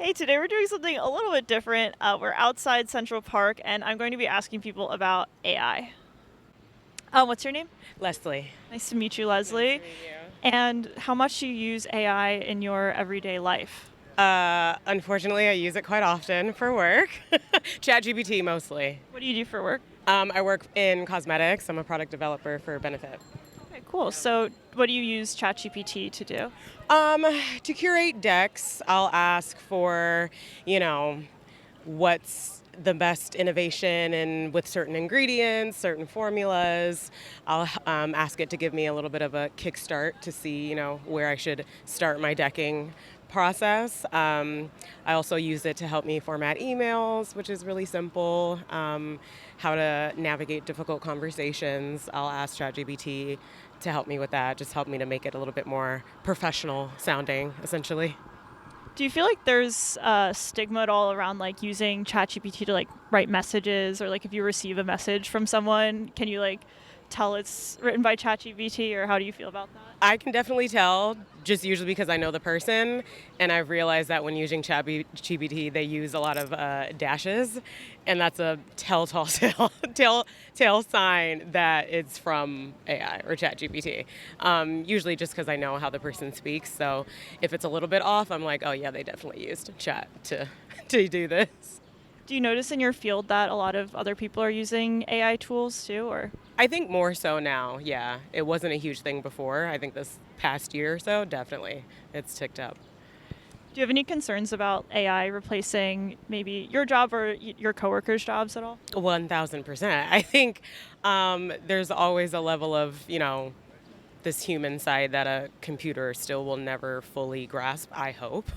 Hey, today we're doing something a little bit different. We're outside Central Park, and I'm going to be asking people about AI. What's your name? Leslie. Nice to meet you, Nice to Leslie. meet you. And how much do you use AI in your everyday life? Unfortunately, I use it quite often for work. ChatGPT mostly. What do you do for work? I work in cosmetics. I'm a product developer for Benefit. Okay, cool. So, what do you use ChatGPT to do? Um, to curate decks, I'll ask for, you know, what's the best innovation and with certain ingredients, certain formulas. I'll ask it to give me a little bit of a kickstart to see, where I should start my decking process. I also use it to help me format emails, which is really simple. How to navigate difficult conversations. I'll ask ChatGPT to help me with that, just help me to make it a little bit more professional sounding, essentially. Do you feel like there's stigma at all around like using ChatGPT to like write messages, or like if you receive a message from someone, can you like tell it's written by ChatGPT, or how do you feel about that? I can definitely tell, just usually because I know the person, and I've realized that when using ChatGPT, they use a lot of dashes, and that's a telltale tell sign that it's from AI or ChatGPT. Usually, just because I know how the person speaks, so if it's a little bit off, I'm like, oh yeah, they definitely used Chat to to do this. Do you notice in your field that a lot of other people are using AI tools too, or I think more so now, yeah. It wasn't a huge thing before. I think this past year or so, definitely, it's ticked up. do you have any concerns about AI replacing maybe your job or your coworkers' jobs at all? 1000%. I think there's always a level of, this human side that a computer still will never fully grasp, I hope.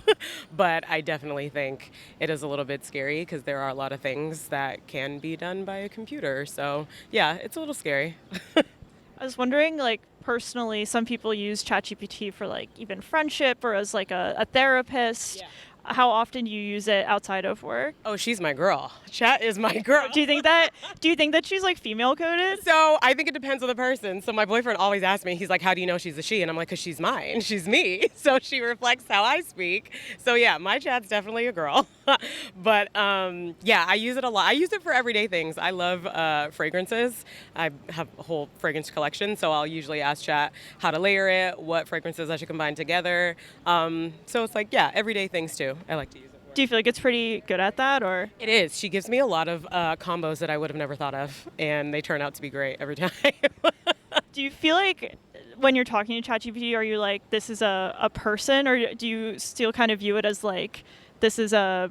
But I definitely think it is a little bit scary because there are a lot of things that can be done by a computer. So, yeah, it's a little scary. I was wondering, like personally, some people use ChatGPT for like even friendship or as like a therapist. How often do you use it outside of work? Oh, she's my girl. Chat is my girl. Do you think that? Do you think that she's like female coded? So I think it depends on the person. So my boyfriend always asks me, he's like, how do you know she's a she? And I'm like, because she's mine. She's me. So she reflects how I speak. So yeah, my chat's definitely a girl. But yeah, I use it a lot. I use it for everyday things. I love fragrances. I have a whole fragrance collection. So I'll usually ask chat how to layer it, what fragrances I should combine together. So it's like, yeah, everyday things too. I like to use it. Do you feel like it's pretty good at that, or It is. She gives me a lot of combos that I would have never thought of, and they turn out to be great every time. do you feel like when you're talking to ChatGPT, are you like this is a person, or do you still kind of view it as like this is a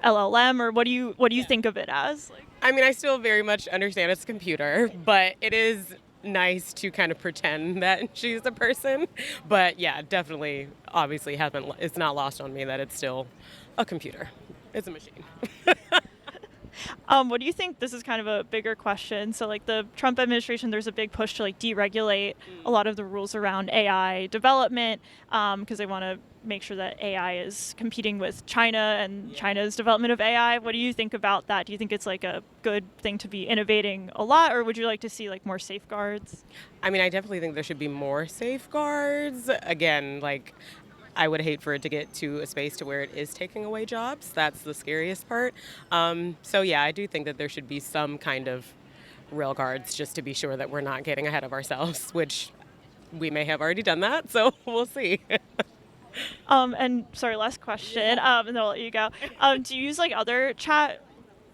LLM, or what do you think of it as? Like, I mean, I still very much understand it's a computer, but it is nice to kind of pretend that she's a person. But yeah, definitely, obviously, haven't. It's not lost on me that it's still a computer. It's a machine. what do you think? This is kind of a bigger question. So, like the Trump administration, there's a big push to like deregulate a lot of the rules around AI development because they want to make sure that AI is competing with China and China's development of AI. What do you think about that? Do you think it's like a good thing to be innovating a lot, or would you like to see like more safeguards? I mean, I definitely think there should be more safeguards. Again, like I would hate for it to get to a space to where it is taking away jobs. That's the scariest part. So yeah, I do think that there should be some kind of rail guards just to be sure that we're not getting ahead of ourselves, which we may have already done that. So we'll see. And sorry, last question, and then I'll let you go. Do you use like other chat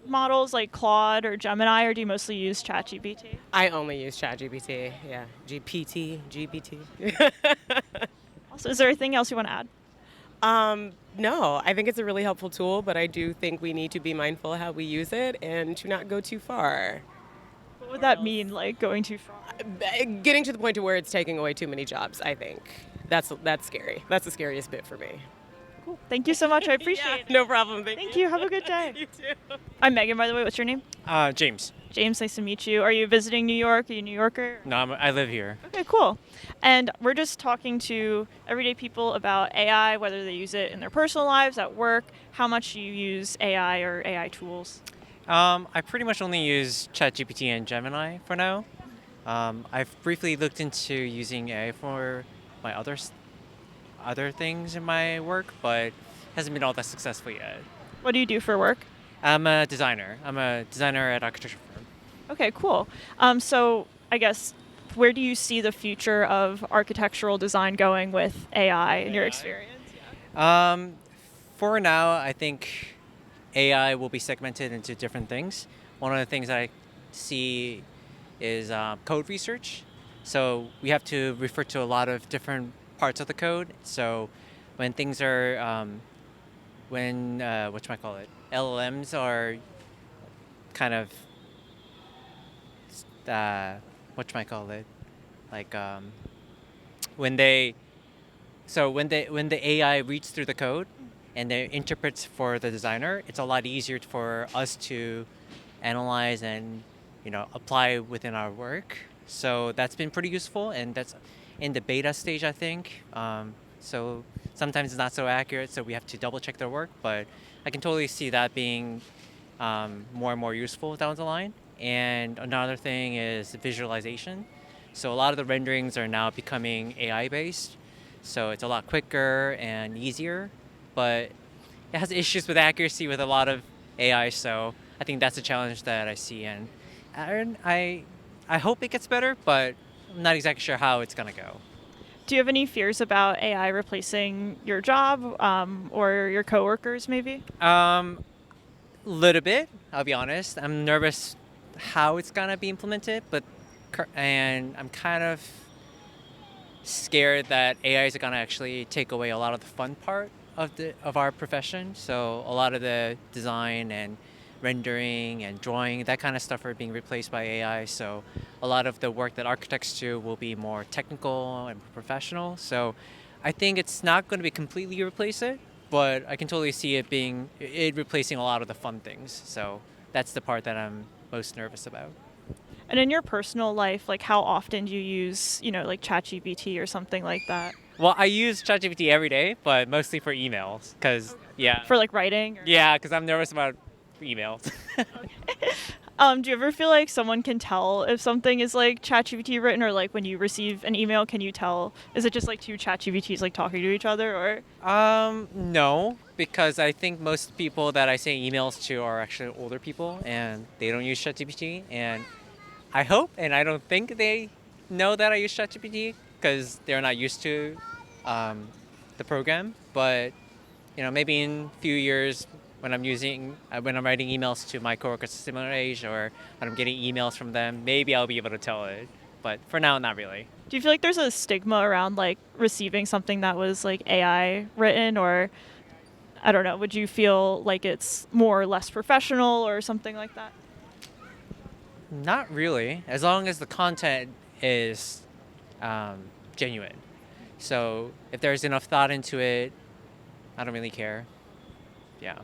models like Claude or Gemini, or do you mostly use ChatGPT? I only use ChatGPT. Yeah, GPT. Also, is there anything else you want to add? No, I think it's a really helpful tool, but I do think we need to be mindful of how we use it and to not go too far. What would that mean, like going too far? Getting to the point to where it's taking away too many jobs, I think. That's scary. That's the scariest bit for me. Cool. Thank you so much. I appreciate it. No problem. Thank you. Have a good day. You too. I'm Megan, by the way. What's your name? James. James, nice to meet you. Are you visiting New York? Are you a New Yorker? No, I live here. Okay, cool. And we're just talking to everyday people about AI, whether they use it in their personal lives, at work. How much do you use AI or AI tools? I pretty much only use ChatGPT and Gemini for now. I've briefly looked into using AI for my other things in my work, but hasn't been all that successful yet. What do you do for work? I'm a designer. I'm a designer at architecture firm. Okay, cool. So I guess where do you see the future of architectural design going with AI in your AI? experience? Um, for now, I think AI will be segmented into different things. One of the things that I see is code research. So we have to refer to a lot of different parts of the code. So when things are, when whatchamacallit, LLMs are kind of, whatchamacallit, like when they when the AI reads through the code and they interprets for the designer, it's a lot easier for us to analyze and apply within our work. So that's been pretty useful, and that's in the beta stage, I think. So sometimes it's not so accurate, so we have to double check their work. But I can totally see that being more and more useful down the line. And another thing is visualization. So a lot of the renderings are now becoming AI based. So it's a lot quicker and easier, but it has issues with accuracy with a lot of AI. So I think that's a challenge that I see. And I hope it gets better, but I'm not exactly sure how it's going to go. Do you have any fears about AI replacing your job or your coworkers, maybe? Little bit, I'll be honest. I'm nervous how it's gonna be implemented, and I'm kind of scared that AI is gonna actually take away a lot of the fun part of our profession. So a lot of the design and rendering and drawing, that kind of stuff are being replaced by AI. So a lot of the work that architects do will be more technical and professional. So I think it's not going to be completely replace it, but I can totally see it replacing a lot of the fun things. So that's the part that I'm most nervous about. And in your personal life, like how often do you use, like ChatGPT or something like that Well, I use ChatGPT every day, but mostly for emails, because yeah, for like writing? Or... yeah, because I'm nervous about emails. Do you ever feel like someone can tell if something is like ChatGPT written, or like when you receive an email, can you tell? Is it just like two ChatGPTs like talking to each other, or? No, because I think most people that I send emails to are actually older people, and they don't use ChatGPT. And I hope, and I don't think they know that I use ChatGPT because they're not used to the program. But maybe in a few years when when I'm writing emails to my coworkers similar age, or when I'm getting emails from them, maybe I'll be able to tell it. But for now, not really. Do you feel like there's a stigma around like receiving something that was like AI written, or I don't know, would you feel like it's more or less professional or something like that? Not really, as long as the content is genuine. So if there's enough thought into it, I don't really care. Yeah.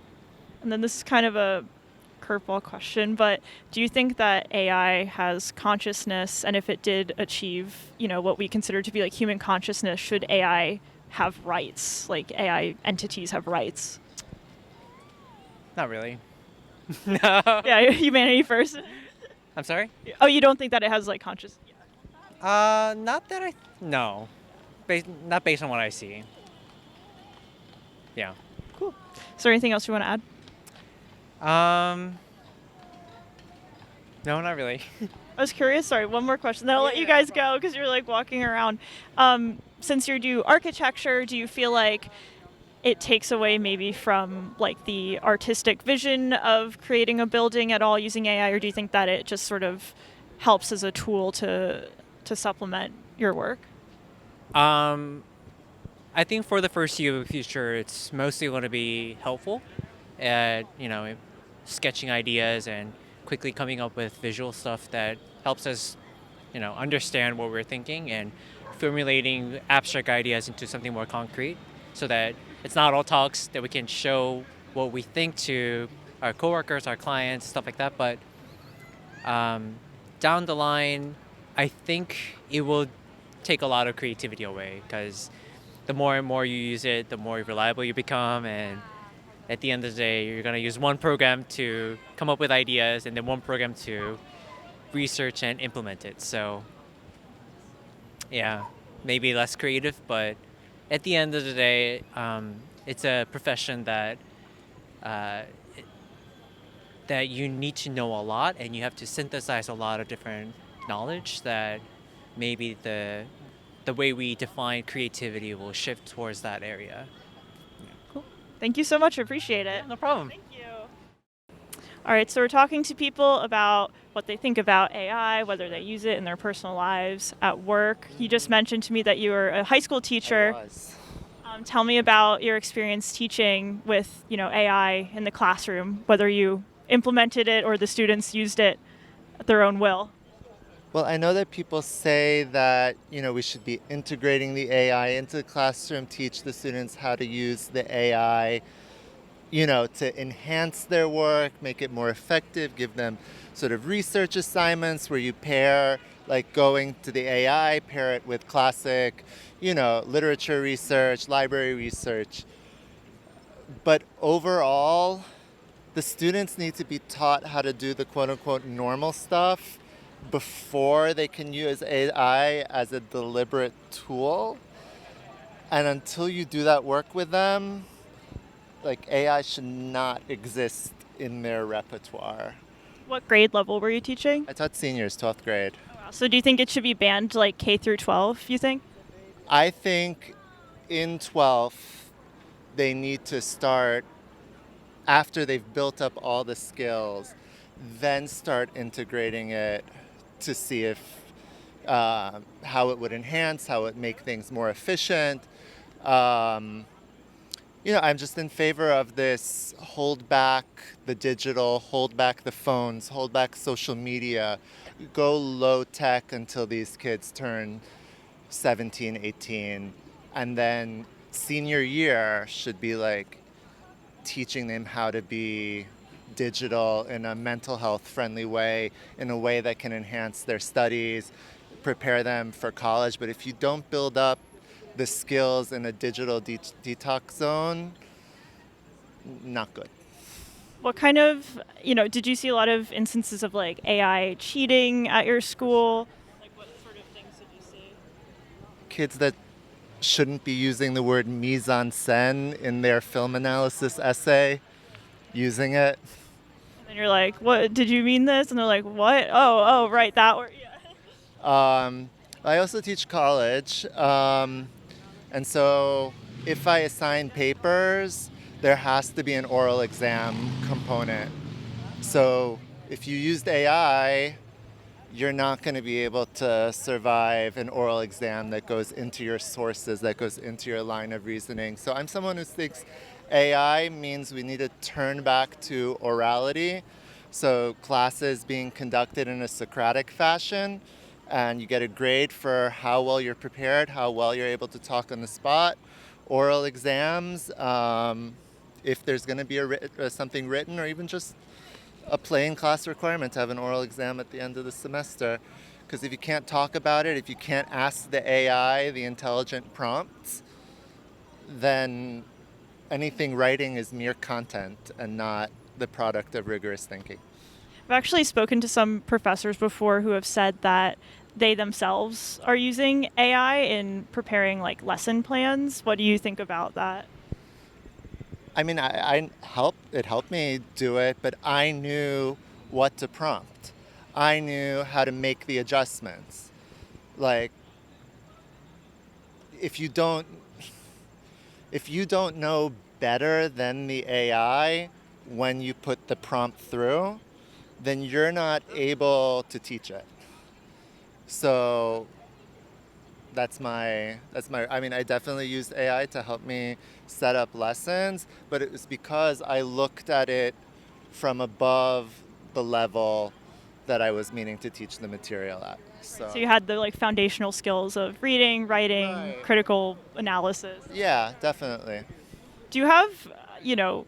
And then this is kind of a curveball question, but do you think that AI has consciousness, and if it did achieve, what we consider to be like human consciousness, should AI have rights? Like AI entities have rights? Not really. No. Yeah, humanity first. I'm sorry? Oh, you don't think that it has like conscious? Not that no. Not based on what I see. Yeah. Cool. Is there anything else you want to add? No, not really. I was curious. Sorry, one more question. Then I'll let you guys go because you're like walking around. Since you do architecture, do you feel like it takes away maybe from like the artistic vision of creating a building at all using AI, or do you think that it just sort of helps as a tool to supplement your work? I think for the first year of the future, it's mostly going to be helpful at, sketching ideas and quickly coming up with visual stuff that helps us, understand what we're thinking and formulating abstract ideas into something more concrete so that it's not all talks, that we can show what we think to our coworkers, our clients, stuff like that. But down the line, I think it will take a lot of creativity away because the more and more you use it, the more reliable you become. And at the end of the day, you're going to use one program to come up with ideas and then one program to research and implement it. So, yeah, maybe less creative, but at the end of the day, it's a profession that uh, that you need to know a lot, and you have to synthesize a lot of different knowledge that maybe the way we define creativity will shift towards that area. Cool. Thank you so much. I appreciate it. No problem. Thank you. All right, so we're talking to people about what they think about AI, whether they use it in their personal lives, at work. You just mentioned to me that you were a high school teacher. Tell me about your experience teaching with, AI in the classroom, whether you implemented it or the students used it at their own will. Well, I know that people say that, we should be integrating the AI into the classroom, teach the students how to use the AI, to enhance their work, make it more effective, give them sort of research assignments where you pair, like going to the AI, pair it with classic, literature research, library research. But overall, the students need to be taught how to do the quote unquote normal stuff before they can use AI as a deliberate tool. And until you do that work with them, like AI should not exist in their repertoire. What grade level were you teaching? I taught seniors, 12th grade. So do you think it should be banned like K through 12, you think? I think in 12th, they need to start, after they've built up all the skills, then start integrating it to see if how it would enhance, how it make things more efficient. I'm just in favor of this hold back the digital, hold back the phones, hold back social media, go low tech until these kids turn 17, 18. And then senior year should be like teaching them how to be digital in a mental health friendly way, in a way that can enhance their studies, prepare them for college. But if you don't build up the skills in a digital detox zone, not good. What kind of, did you see a lot of instances of like AI cheating at your school? Like what sort of things did you see? Kids that shouldn't be using the word mise en scène in their film analysis essay, using it. And then you're like, what, did you mean this? And they're like, what? Oh, right, that word, yeah. I also teach college. And so if I assign papers, there has to be an oral exam component. So if you used AI, you're not going to be able to survive an oral exam that goes into your sources, that goes into your line of reasoning. So I'm someone who thinks AI means we need to turn back to orality. So classes being conducted in a Socratic fashion, and you get a grade for how well you're prepared, how well you're able to talk on the spot. Oral exams, if there's going to be something written, or even just a plain class requirement to have an oral exam at the end of the semester. Because if you can't talk about it, if you can't ask the AI the intelligent prompts, then anything writing is mere content and not the product of rigorous thinking. I've actually spoken to some professors before who have said that they themselves are using AI in preparing like lesson plans. What do you think about that? I mean, it helped me do it, but I knew what to prompt. I knew how to make the adjustments. Like, if you don't know better than the AI when you put the prompt through, then you're not able to teach it. So I definitely used AI to help me set up lessons, but it was because I looked at it from above the level that I was meaning to teach the material at. So you had the like foundational skills of reading, writing, Right. critical analysis. Yeah, definitely. Do you have,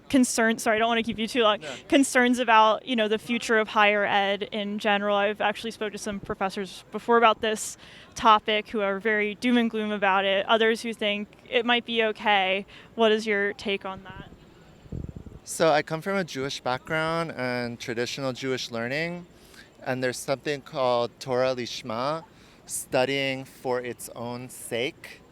concerns? Sorry, I don't want to keep you too long. No. Concerns about, the future of higher ed in general. I've actually spoke to some professors before about this topic who are very doom and gloom about it. Others who think it might be okay. What is your take on that? So I come from a Jewish background and traditional Jewish learning, and there's something called Torah Lishma, studying for its own sake,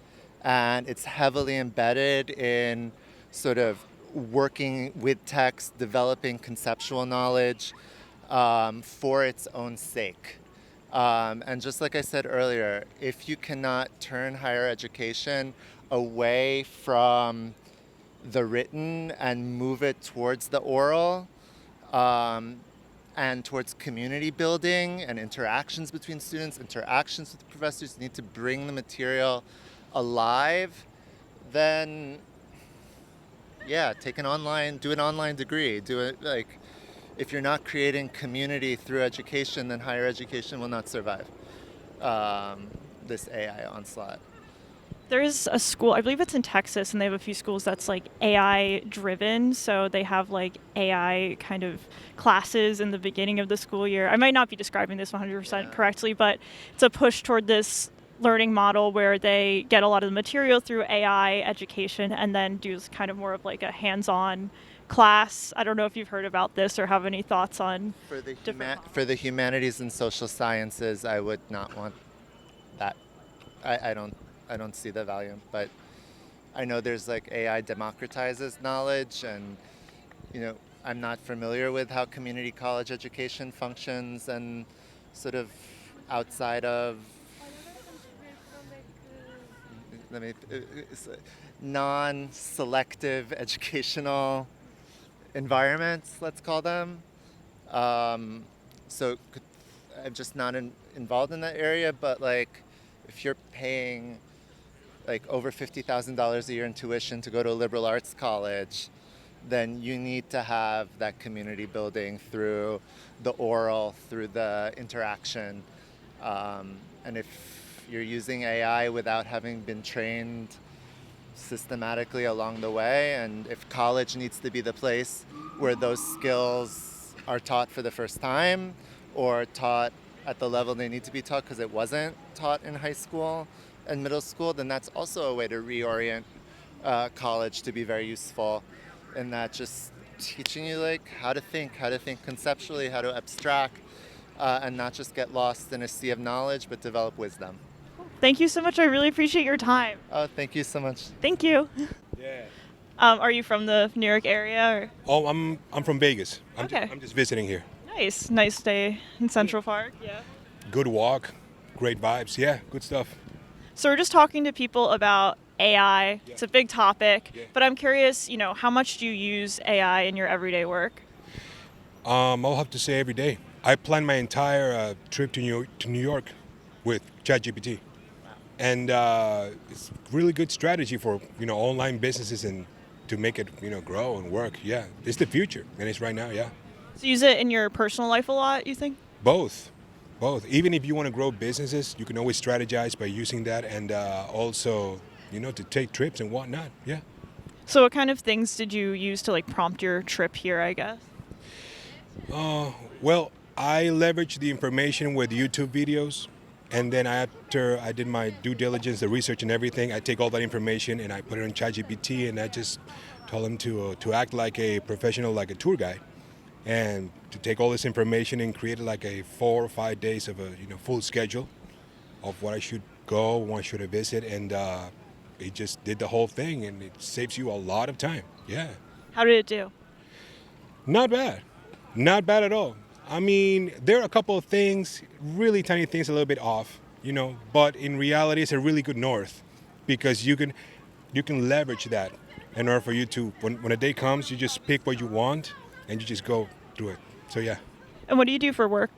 and it's heavily embedded in sort of working with text, developing conceptual knowledge for its own sake. And just like I said earlier, if you cannot turn higher education away from the written and move it towards the oral, um, and towards community building and interactions between students, interactions with professors, you need to bring the material alive, then yeah, do an online degree. Do it like, if you're not creating community through education, then higher education will not survive this AI onslaught. There is a school, I believe it's in Texas, and they have a few schools that's like AI driven. So they have like AI kind of classes in the beginning of the school year. I might not be describing this 100% correctly, but it's a push toward this learning model where they get a lot of the material through AI education and then do kind of more of like a hands-on class. I don't know if you've heard about this or have any thoughts on For the humanities and social sciences, I would not want that. I don't see the value, but I know there's like AI democratizes knowledge, and I'm not familiar with how community college education functions and sort of outside of non-selective educational environments, let's call them. So I'm just not involved in that area, but like if you're paying like over $50,000 a year in tuition to go to a liberal arts college, then you need to have that community building through the oral, through the interaction. And if you're using AI without having been trained systematically along the way, and if college needs to be the place where those skills are taught for the first time or taught at the level they need to be taught because it wasn't taught in high school and middle school, then that's also a way to reorient college to be very useful, in that just teaching you like how to think conceptually, how to abstract, and not just get lost in a sea of knowledge, but develop wisdom. Thank you so much. I really appreciate your time. Oh, thank you so much. Thank you. Yeah. Are you from the New York area? Or? Oh, I'm from Vegas. Okay. I'm just visiting here. Nice day in Central Park. Yeah. Good walk, great vibes. Yeah, good stuff. So we're just talking to people about AI. It's a big topic, but I'm curious, how much do you use AI in your everyday work? I'll have to say every day. I plan my entire trip to New York with ChatGPT, and it's really good strategy for online businesses and to make it grow and work. Yeah, it's the future, and it's right now. Yeah. So you use it in your personal life a lot, you think? Both. Even if you want to grow businesses, you can always strategize by using that, and also to take trips and whatnot. Yeah. So what kind of things did you use to like prompt your trip here, I guess? Well, I leverage the information with YouTube videos, and then after I did my due diligence, the research and everything, I take all that information and I put it in ChatGPT, and I just told him to act like a professional, like a tour guide, and to take all this information and create like a 4 or 5 days of a full schedule of what I should go, what I should visit, and it just did the whole thing, and it saves you a lot of time. Yeah. How did it do? Not bad. Not bad at all. I mean, there are a couple of things, really tiny things, a little bit off, but in reality, it's a really good north, because you can leverage that in order for you to, when a day comes, you just pick what you want and you just go do it. So yeah. And what do you do for work?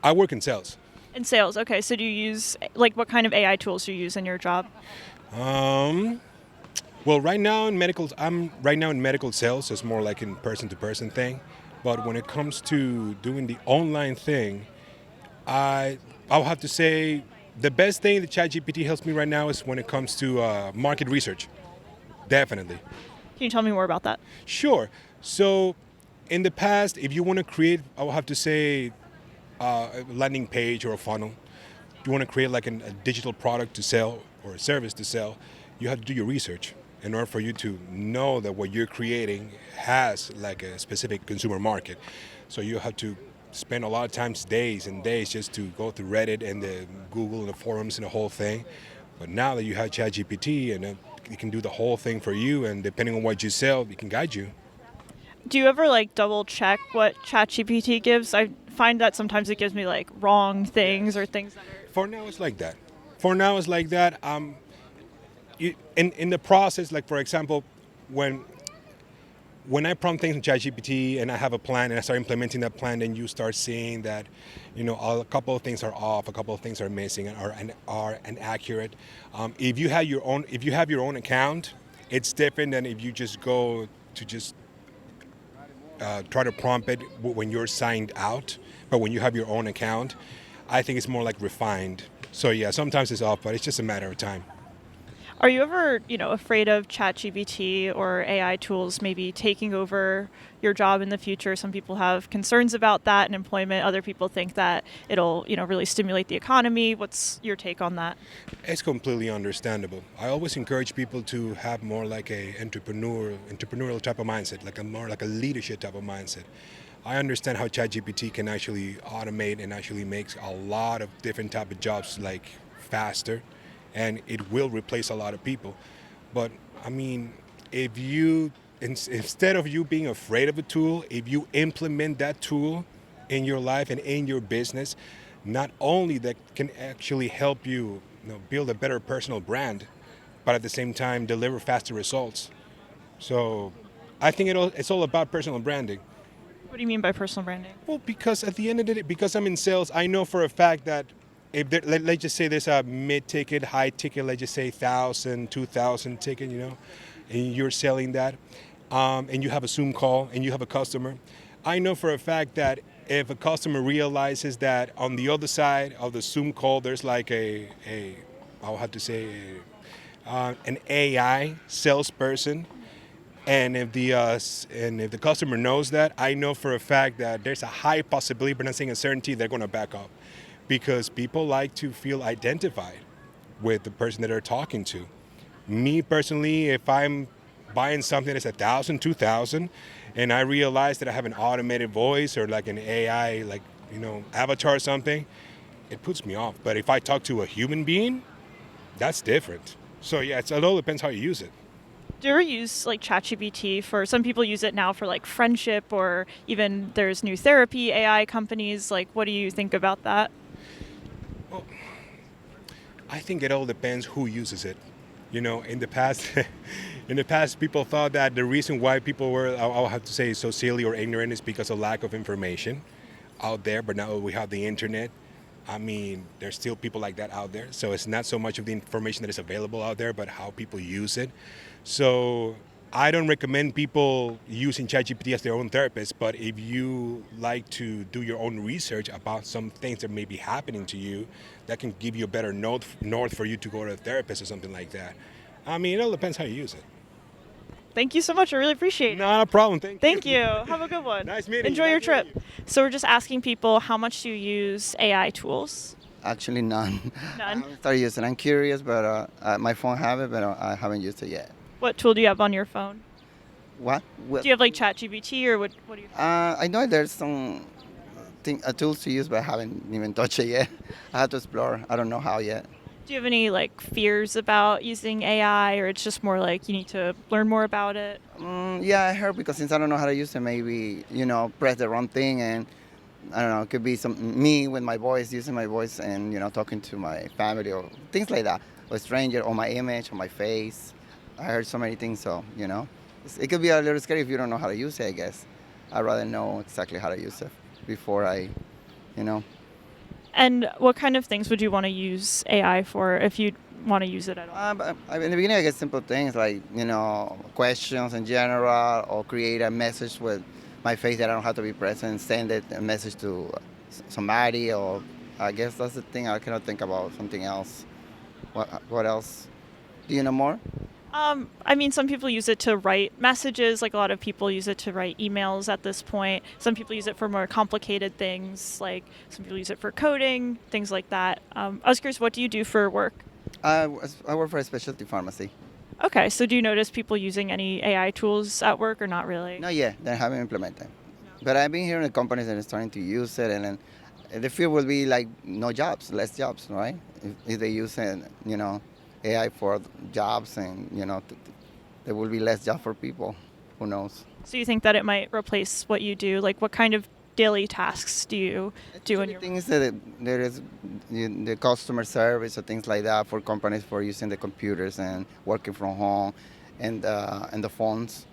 I work in sales. In sales, okay. So do you use, like, what kind of AI tools do you use in your job? Well, right now I'm right now in medical sales, so it's more like in person-to-person thing. But when it comes to doing the online thing, I'll have to say the best thing that ChatGPT helps me right now is when it comes to market research. Definitely. Can you tell me more about that? Sure. So in the past, if you want to create, I will have to say, a landing page or a funnel, you want to create like a digital product to sell or a service to sell, you have to do your research in order for you to know that what you're creating has like a specific consumer market. So you have to spend a lot of times, days and days, just to go through Reddit and the Google and the forums and the whole thing. But now that you have ChatGPT and it it can do the whole thing for you, and depending on what you sell, it can guide you. Do you ever like double check what ChatGPT gives? I find that sometimes it gives me like wrong things or things that are. For now, it's like that. For now, it's like that. In the process, like for example, when I prompt things in ChatGPT and I have a plan and I start implementing that plan, then you start seeing that, a couple of things are off, a couple of things are missing and are inaccurate. If you have your own account, it's different than if you just go to just try to prompt it when you're signed out. But when you have your own account, I think it's more like refined. So yeah, sometimes it's off, but it's just a matter of time. Are you ever, afraid of ChatGPT or AI tools maybe taking over your job in the future? Some people have concerns about that in employment. Other people think that it'll, really stimulate the economy. What's your take on that? It's completely understandable. I always encourage people to have more like a entrepreneurial type of mindset, more like a leadership type of mindset. I understand how ChatGPT can actually automate and actually makes a lot of different type of jobs like faster, and it will replace a lot of people. But I mean, if you instead of you being afraid of a tool, if you implement that tool in your life and in your business, not only that can actually help you, build a better personal brand, but at the same time deliver faster results. So I think it's all about personal branding. What do you mean by personal branding? Well, because at the end of the day, because I'm in sales, I know for a fact that if let's just say there's a mid-ticket, high-ticket, let's just say 1,000, 2,000 ticket, and you're selling that, and you have a Zoom call and you have a customer, I know for a fact that if a customer realizes that on the other side of the Zoom call, there's like I'll have to say, an AI salesperson, and if the customer knows that, I know for a fact that there's a high possibility, but not saying a certainty, they're going to back up, because people like to feel identified with the person that they're talking to. Me personally, if I'm buying something that's 1,000, 2,000, and I realize that I have an automated voice or like an AI, avatar or something, it puts me off. But if I talk to a human being, that's different. So yeah, it all depends how you use it. Do you ever use like ChatGPT for, some people use it now for like friendship, or even there's new therapy AI companies. Like, what do you think about that? Well, I think it all depends who uses it. In the past, people thought that the reason why people were, I'll have to say, so silly or ignorant is because of lack of information out there. But now we have the internet. I mean, there's still people like that out there. So it's not so much of the information that is available out there, but how people use it. So I don't recommend people using ChatGPT as their own therapist, but if you like to do your own research about some things that may be happening to you, that can give you a better north for you to go to a therapist or something like that. I mean, it all depends how you use it. Thank you so much. I really appreciate it. Not a problem. Thank you. Have a good one. Nice meeting you. Enjoy your Nice meeting trip. So we're just asking people, how much do you use AI tools? Actually, none. None? I haven't started using. I'm curious, but my phone have it, but I haven't used it yet. What tool do you have on your phone? What? Well, Do you have like ChatGPT, or what do you have? I know there's some tools to use, but I haven't even touched it yet. I have to explore. I don't know how yet. Do you have any like fears about using AI, or it's just more like you need to learn more about it? Yeah, I heard, because since I don't know how to use it, maybe press the wrong thing, and I don't know. It could be me with my voice, using my voice, and talking to my family or things like that, or a stranger, or my image, or my face. I heard so many things, so it could be a little scary if you don't know how to use it. I guess I'd rather know exactly how to use it before I. And what kind of things would you want to use AI for, if you want to use it at all? But in the beginning, I guess simple things like, questions in general, or create a message with my face that I don't have to be present, send a message to somebody, or I guess that's the thing. I cannot think about something else. What else? Do you know more? I mean, some people use it to write messages. Like, a lot of people use it to write emails at this point. Some people use it for more complicated things. Like, some people use it for coding, things like that. I was curious, what do you do for work? I work for a specialty pharmacy. Okay, so do you notice people using any AI tools at work, or not really? No, yeah, they haven't implemented. But I've been hearing the companies that are starting to use it, and then the fear will be like no jobs, less jobs, right? If they use it, AI for jobs, and there will be less job for people. Who knows? So you think that it might replace what you do? Like, what kind of daily tasks do you do in Especially your things that there is the customer service or things like that for companies for using the computers and working from home, and the phones.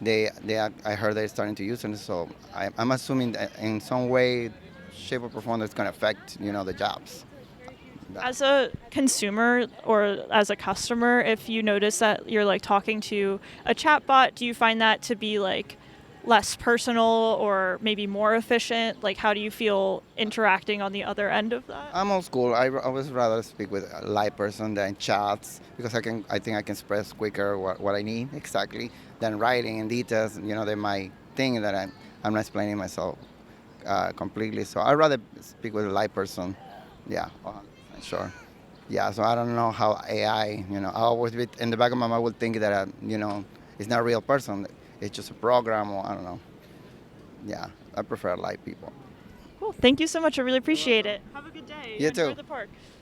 I heard they're starting to use them. So I'm assuming that in some way, shape or form, it's going to affect the jobs. As a consumer or as a customer, if you notice that you're like talking to a chatbot, do you find that to be like less personal or maybe more efficient? Like, how do you feel interacting on the other end of that? I'm old school. I always rather speak with a live person than chats because I think I can express quicker what I need exactly than writing in details. They might think that I'm not explaining myself completely. So I'd rather speak with a live person. Yeah, sure. Yeah, so I don't know how AI, I always in the back of my mind would think that, it's not a real person. It's just a program, or I don't know. Yeah, I prefer live people. Cool. Thank you so much. I really appreciate it. Have a good day. You Enjoy too. the park.